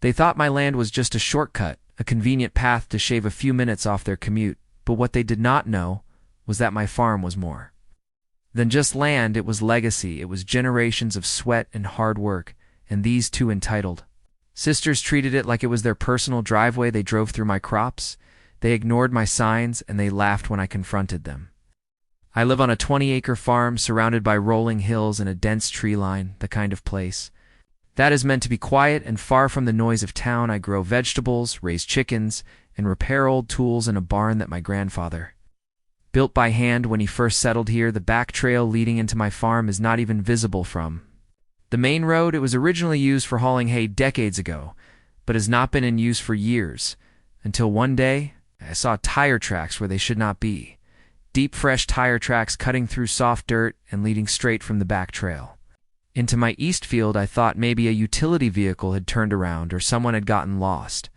They thought my land was just a shortcut, a convenient path to shave a few minutes off their commute, but what they did not know was that my farm was more than just land. It was legacy. It was generations of sweat and hard work, and these two entitled sisters treated it like it was their personal driveway. They drove through my crops, they ignored my signs, and they laughed when I confronted them. I live on a 20-acre farm surrounded by rolling hills and a dense tree line, the kind of place that is meant to be quiet and far from the noise of town. I grow vegetables, raise chickens, and repair old tools in a barn that my grandfather built by hand when he first settled here. The back trail leading into my farm is not even visible from the main road. It was originally used for hauling hay decades ago, but has not been in use for years, until one day I saw tire tracks where they should not be. Deep, fresh tire tracks cutting through soft dirt and leading straight from the back trail into my east field. I thought maybe a utility vehicle had turned around or someone had gotten lost.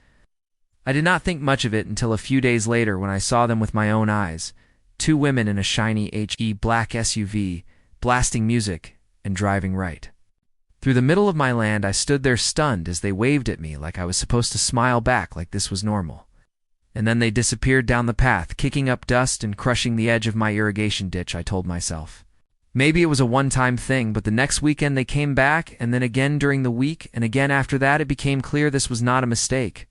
I did not think much of it until a few days later when I saw them with my own eyes, two women in a shiny black SUV, blasting music and driving right through the middle of my land. I stood there stunned as they waved at me like I was supposed to smile back like this was normal. And then they disappeared down the path, kicking up dust and crushing the edge of my irrigation ditch. I told myself maybe it was a one-time thing, but the next weekend they came back, and then again during the week, and again after that. It became clear this was not a mistake.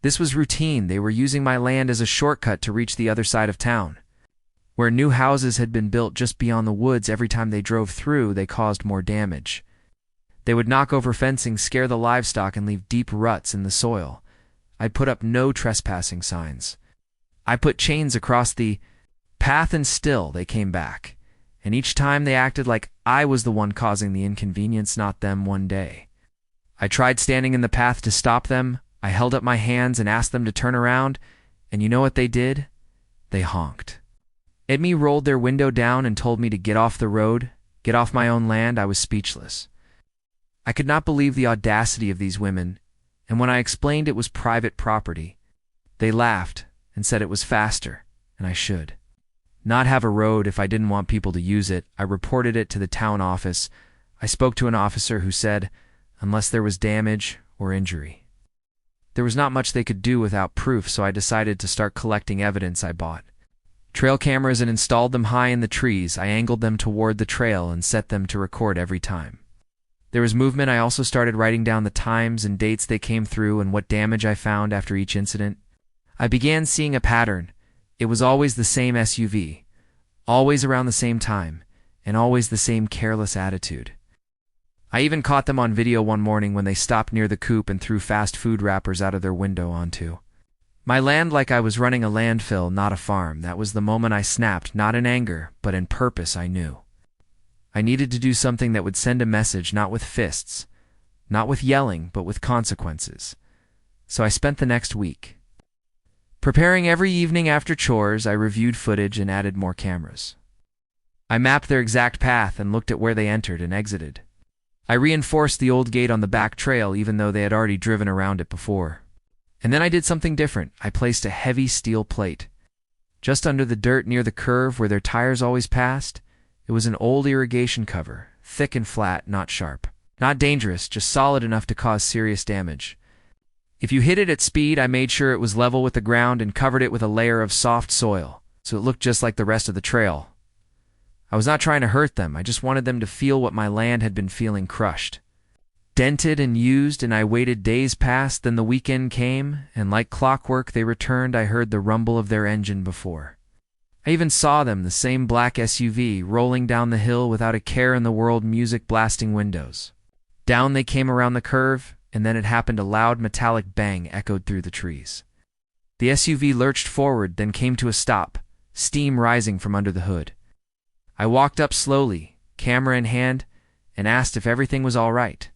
This was routine. They were using my land as a shortcut to reach the other side of town. Where new houses had been built just beyond the woods, every time they drove through, they caused more damage. They would knock over fencing, scare the livestock, and leave deep ruts in the soil. I'd put up no trespassing signs. I put chains across the path, and still they came back. And each time they acted like I was the one causing the inconvenience, not them. One day I tried standing in the path to stop them. I held up my hands and asked them to turn around, and you know what they did? They honked at me, rolled their window down, and told me to get off the road, get off my own land. I was speechless. I could not believe the audacity of these women, and when I explained it was private property, they laughed and said it was faster, and I should not have a road if I didn't want people to use it. I reported it to the town office. I spoke to an officer who said, unless there was damage or injury, there was not much they could do without proof, so I decided to start collecting evidence. I bought trail cameras and installed them high in the trees. I angled them toward the trail and set them to record every time there was movement. I also started writing down the times and dates they came through and what damage I found after each incident. I began seeing a pattern. It was always the same SUV, always around the same time, and always the same careless attitude. I even caught them on video one morning when they stopped near the coop and threw fast food wrappers out of their window onto my land like I was running a landfill, not a farm. That was the moment I snapped, not in anger, but in purpose. I knew I needed to do something that would send a message, not with fists, not with yelling, but with consequences. So I spent the next week preparing. Every evening after chores, I reviewed footage and added more cameras. I mapped their exact path and looked at where they entered and exited. I reinforced the old gate on the back trail, even though they had already driven around it before. And then I did something different. I placed a heavy steel plate just under the dirt near the curve where their tires always passed. It was an old irrigation cover, thick and flat, not sharp, not dangerous, just solid enough to cause serious damage. If you hit it at speed, I made sure it was level with the ground and covered it with a layer of soft soil, so it looked just like the rest of the trail. I was not trying to hurt them. I just wanted them to feel what my land had been feeling: crushed, dented, and used. And I waited. Days passed, then the weekend came, and like clockwork they returned. I heard the rumble of their engine before I even saw them, the same black SUV, rolling down the hill without a care in the world, music blasting windows. Down they came around the curve, and then it happened. A loud metallic bang echoed through the trees. The SUV lurched forward, then came to a stop, steam rising from under the hood. I walked up slowly, camera in hand, and asked if everything was all right.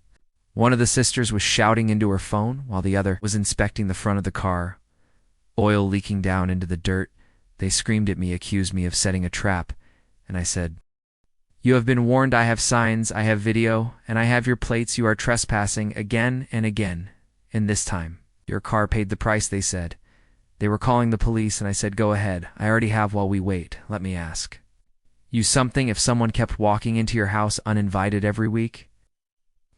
One of the sisters was shouting into her phone, while the other was inspecting the front of the car, oil leaking down into the dirt. They screamed at me, accused me of setting a trap, and I said, "You have been warned. I have signs, I have video, and I have your plates. You are trespassing again and again, and this time your car paid the price." They said they were calling the police, and I said, "Go ahead. I already have while we wait. Let me ask you something. If someone kept walking into your house uninvited every week,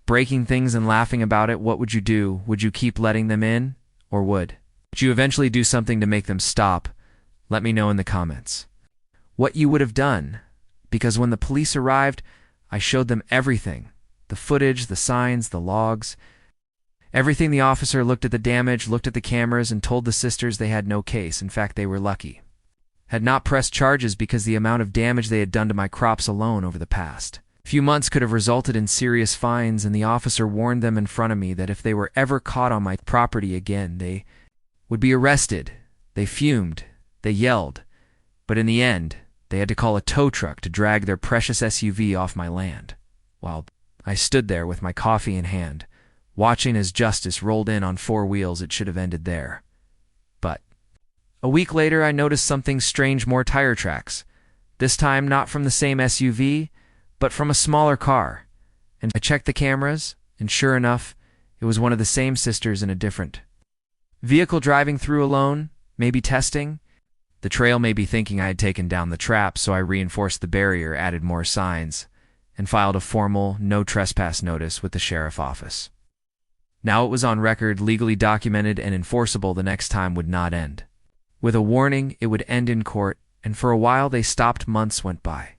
breaking things and laughing about it, what would you do? Would you keep letting them in, or would you eventually do something to make them stop? Let me know in the comments what you would have done, because when the police arrived, I showed them everything, the footage, the signs, the logs, everything. The officer looked at the damage, looked at the cameras, and told the sisters they had no case. In fact, they were lucky. Had not pressed charges because the amount of damage they had done to my crops alone over the past few months could have resulted in serious fines, and the officer warned them in front of me that if they were ever caught on my property again, they would be arrested. They fumed, they yelled, but in the end, they had to call a tow truck to drag their precious SUV off my land, while I stood there with my coffee in hand, watching as justice rolled in on four wheels. It should have ended there. But a week later, I noticed something strange, more tire tracks, this time not from the same SUV, but from a smaller car. And I checked the cameras, and sure enough, it was one of the same sisters in a different vehicle driving through alone, maybe testing the trail, maybe thinking I had taken down the trap, so I reinforced the barrier, added more signs, and filed a formal no trespass notice with the sheriff office. Now it was on record, legally documented, and enforceable. The next time would not end with a warning, it would end in court, and for a while they stopped. Months went by,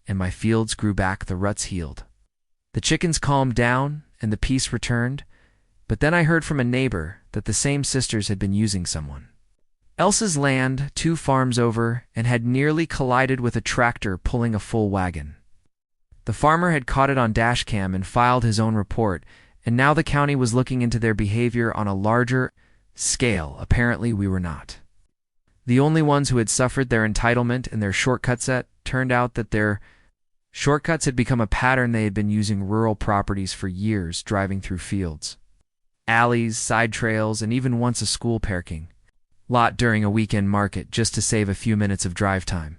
and my fields grew back, the ruts healed. The chickens calmed down, and the peace returned, but then I heard from a neighbor that the same sisters had been using someone else's land 2 farms over and had nearly collided with a tractor pulling a full wagon. The farmer had caught it on dash cam and filed his own report, and now the county was looking into their behavior on a larger scale. Apparently we were not the only ones who had suffered their entitlement and their shortcuts. It turned out that their shortcuts had become a pattern. They had been using rural properties for years, driving through fields, alleys, side trails, and even once a school parking lot during a weekend market just to save a few minutes of drive time.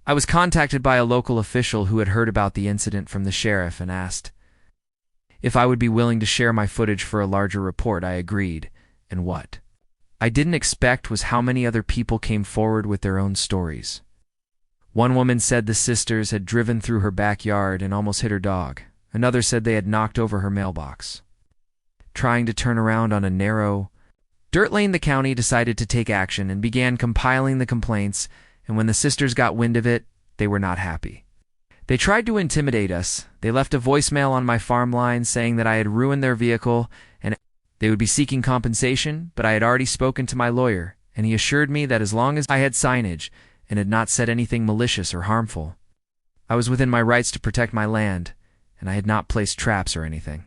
I was contacted by a local official who had heard about the incident from the sheriff and asked if I would be willing to share my footage for a larger report. I agreed, and what I didn't expect was how many other people came forward with their own stories. One woman said the sisters had driven through her backyard and almost hit her dog. Another said they had knocked over her mailbox trying to turn around on a narrow dirt lane. The county decided to take action and began compiling the complaints, and when the sisters got wind of it, they were not happy. They tried to intimidate us. They left a voicemail on my farm line saying that I had ruined their vehicle and they would be seeking compensation, but I had already spoken to my lawyer, and he assured me that as long as I had signage and had not said anything malicious or harmful, I was within my rights to protect my land, and I had not placed traps or anything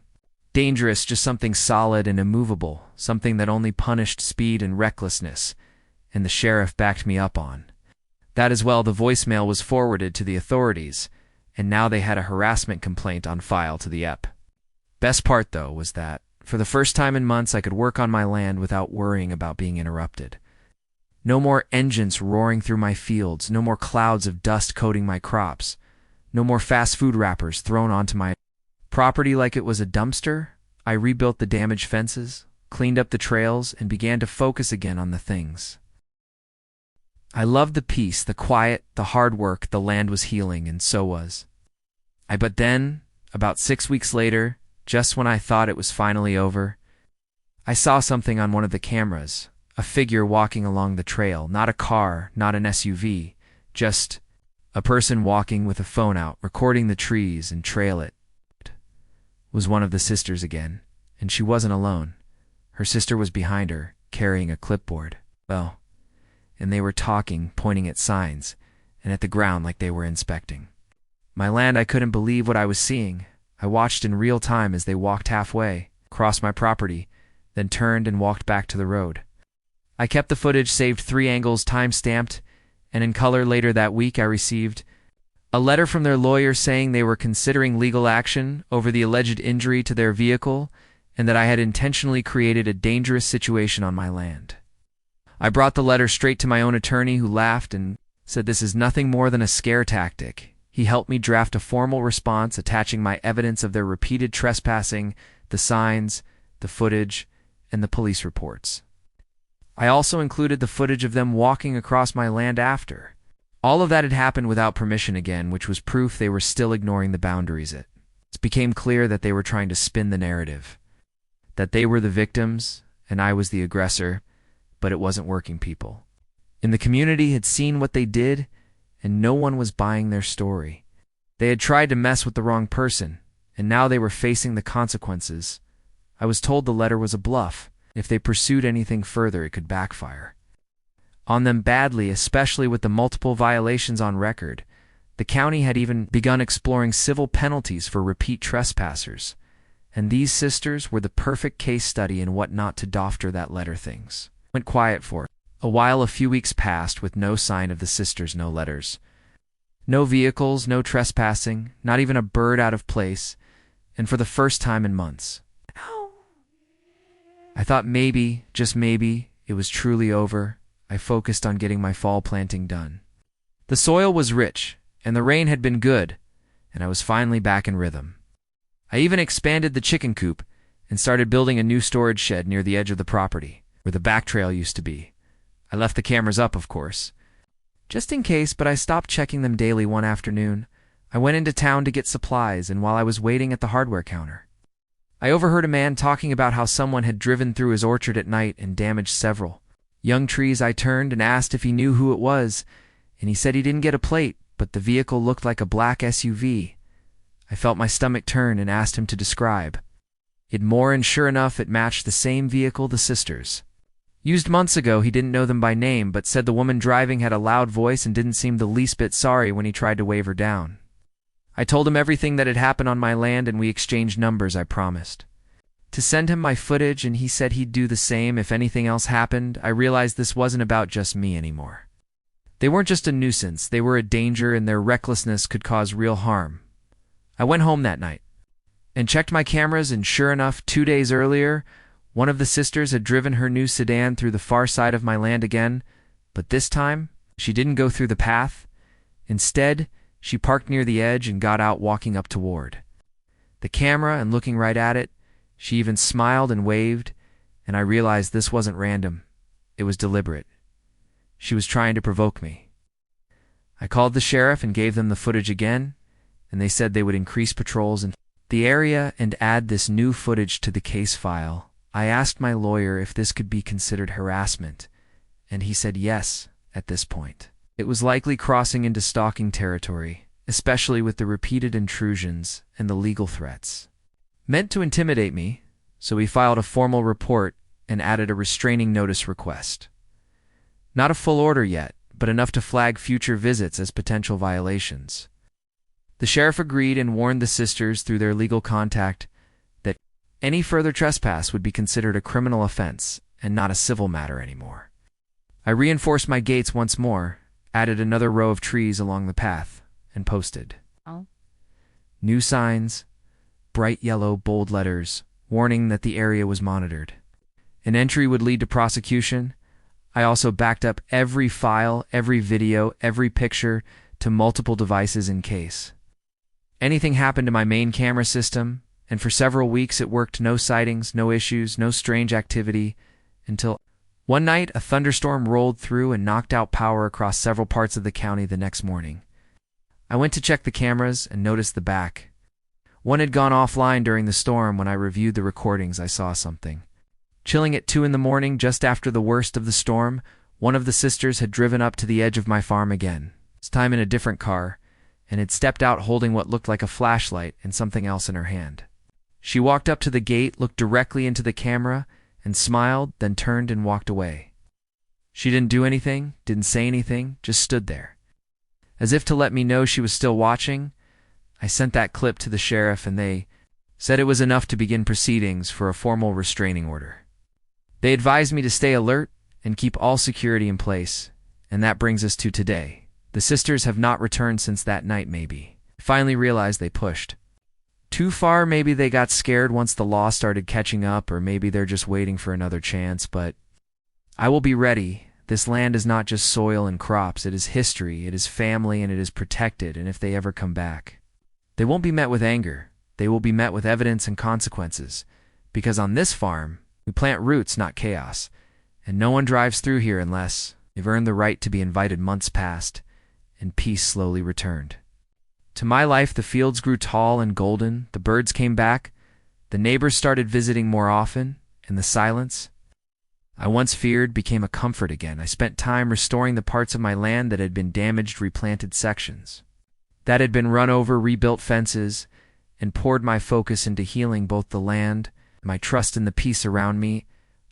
dangerous, just something solid and immovable, something that only punished speed and recklessness, and the sheriff backed me up on that as well. The voicemail was forwarded to the authorities, and now they had a harassment complaint on file to the EP. Best part, though, was that, for the first time in months, I could work on my land without worrying about being interrupted. No more engines roaring through my fields, no more clouds of dust coating my crops, no more fast food wrappers thrown onto my property like it was a dumpster. I rebuilt the damaged fences, cleaned up the trails, and began to focus again on the things I loved: the peace, the quiet, the hard work. The land was healing, and so was I. But then, about 6 weeks later, just when I thought it was finally over, I saw something on one of the cameras, a figure walking along the trail, not a car, not an SUV, just a person walking with a phone out, recording the trees and trail. It was one of the sisters again, and she wasn't alone. Her sister was behind her, carrying a clipboard. Well, and they were talking, pointing at signs, and at the ground like they were inspecting my land. I couldn't believe what I was seeing. I watched in real time as they walked halfway across my property, then turned and walked back to the road. I kept the footage, saved 3 angles, time-stamped, and in color. Later that week, I received a letter from their lawyer saying they were considering legal action over the alleged injury to their vehicle and that I had intentionally created a dangerous situation on my land. I brought the letter straight to my own attorney, who laughed and said this is nothing more than a scare tactic. He helped me draft a formal response attaching my evidence of their repeated trespassing, the signs, the footage, and the police reports. I also included the footage of them walking across my land after. All of that had happened without permission again, which was proof they were still ignoring the boundaries. It became clear that they were trying to spin the narrative, that they were the victims and I was the aggressor, but it wasn't working. People in the community had seen what they did, and no one was buying their story. They had tried to mess with the wrong person, and now they were facing the consequences. I was told the letter was a bluff. If they pursued anything further, it could backfire on them badly, especially with the multiple violations on record. The county had even begun exploring civil penalties for repeat trespassers, and these sisters were the perfect case study in what not to do after that letter. Things went quiet for a while. A few weeks passed with no sign of the sisters, no letters, no vehicles, no trespassing, not even a bird out of place, and for the first time in months, I thought maybe, just maybe, it was truly over. I focused on getting my fall planting done. The soil was rich, and the rain had been good, and I was finally back in rhythm. I even expanded the chicken coop and started building a new storage shed near the edge of the property, where the back trail used to be. I left the cameras up, of course, just in case, but I stopped checking them daily. One afternoon, I went into town to get supplies, and while I was waiting at the hardware counter, I overheard a man talking about how someone had driven through his orchard at night and damaged several young trees. I turned and asked if he knew who it was, and he said he didn't get a plate, but the vehicle looked like a black SUV. I felt my stomach turn and asked him to describe it more, and sure enough, it matched the same vehicle the sisters used months ago. He didn't know them by name, but said the woman driving had a loud voice and didn't seem the least bit sorry when he tried to wave her down. I told him everything that had happened on my land, and we exchanged numbers. I promised to send him my footage, and he said he'd do the same if anything else happened. I realized this wasn't about just me anymore. They weren't just a nuisance, they were a danger, and their recklessness could cause real harm. I went home that night and checked my cameras, and sure enough, 2 days earlier, one of the sisters had driven her new sedan through the far side of my land again, but this time, she didn't go through the path. Instead, she parked near the edge and got out, walking up toward the camera and looking right at it. She even smiled and waved, and I realized this wasn't random. It was deliberate. She was trying to provoke me. I called the sheriff and gave them the footage again, and they said they would increase patrols in the area and add this new footage to the case file. I asked my lawyer if this could be considered harassment, and he said yes at this point. It was likely crossing into stalking territory, especially with the repeated intrusions and the legal threats meant to intimidate me, so we filed a formal report and added a restraining notice request. Not a full order yet, but enough to flag future visits as potential violations. The sheriff agreed and warned the sisters through their legal contact that any further trespass would be considered a criminal offense and not a civil matter anymore. I reinforced my gates once more, added another row of trees along the path, and posted new signs, bright yellow, bold letters, warning that the area was monitored. An entry would lead to prosecution. I also backed up every file, every video, every picture to multiple devices in case anything happened to my main camera system, and for several weeks it worked. No sightings, no issues, no strange activity, until one night a thunderstorm rolled through and knocked out power across several parts of the county. The next morning, I went to check the cameras and noticed the back one had gone offline during the storm. When I reviewed the recordings, I saw something chilling. At 2 in the morning, just after the worst of the storm, one of the sisters had driven up to the edge of my farm again, this time in a different car, and had stepped out holding what looked like a flashlight and something else in her hand. She walked up to the gate, looked directly into the camera, and smiled, then turned and walked away. She didn't do anything, didn't say anything, just stood there, as if to let me know she was still watching. I sent that clip to the sheriff, and they said it was enough to begin proceedings for a formal restraining order. They advised me to stay alert and keep all security in place, and that brings us to today. The sisters have not returned since that night. Maybe I finally realized they pushed too far. Maybe they got scared once the law started catching up, or maybe they're just waiting for another chance, but I will be ready. This land is not just soil and crops, it is history, it is family, and it is protected, and if they ever come back, they won't be met with anger. They will be met with evidence and consequences, because on this farm, we plant roots, not chaos, and no one drives through here unless they've earned the right to be invited. Months passed, and peace slowly returned. To my life, the fields grew tall and golden, the birds came back, the neighbors started visiting more often, and the silence I once feared became a comfort again. I spent time restoring the parts of my land that had been damaged, replanted sections that had been run over, rebuilt fences, and poured my focus into healing both the land and my trust in the peace around me.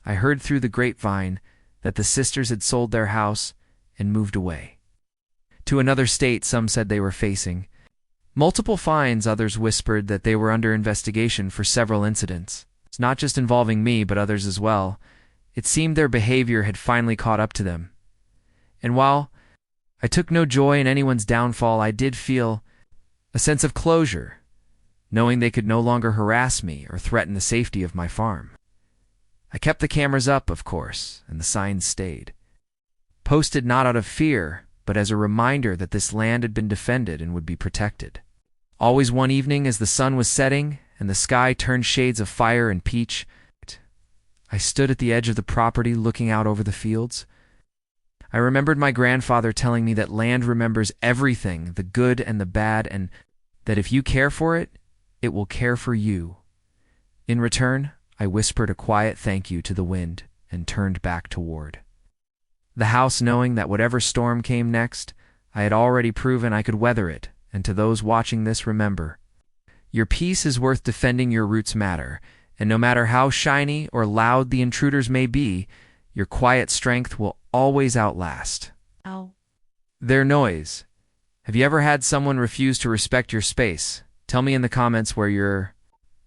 I heard through the grapevine that the sisters had sold their house and moved away to another state. Some said they were facing multiple fines, others whispered that they were under investigation for several incidents, not just involving me but others as well. It seemed their behavior had finally caught up to them. And while I took no joy in anyone's downfall, I did feel a sense of closure, knowing they could no longer harass me or threaten the safety of my farm. I kept the cameras up, of course, and the signs stayed, posted not out of fear, but as a reminder that this land had been defended and would be protected. Always one evening, as the sun was setting and the sky turned shades of fire and peach, I stood at the edge of the property looking out over the fields. I remembered my grandfather telling me that land remembers everything, the good and the bad, and that if you care for it, it will care for you. In return, I whispered a quiet thank you to the wind and turned back toward the house, knowing that whatever storm came next, I had already proven I could weather it. And to those watching this, remember, your peace is worth defending, your roots matter, and no matter how shiny or loud the intruders may be, your quiet strength will always outlast their noise. Have you ever had someone refuse to respect your space? Tell me in the comments where you're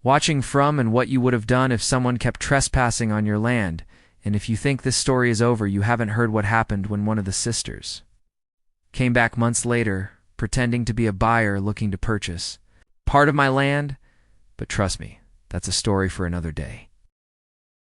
watching from and what you would have done if someone kept trespassing on your land. And if you think this story is over, you haven't heard what happened when one of the sisters came back months later, pretending to be a buyer looking to purchase part of my land. But trust me, that's a story for another day.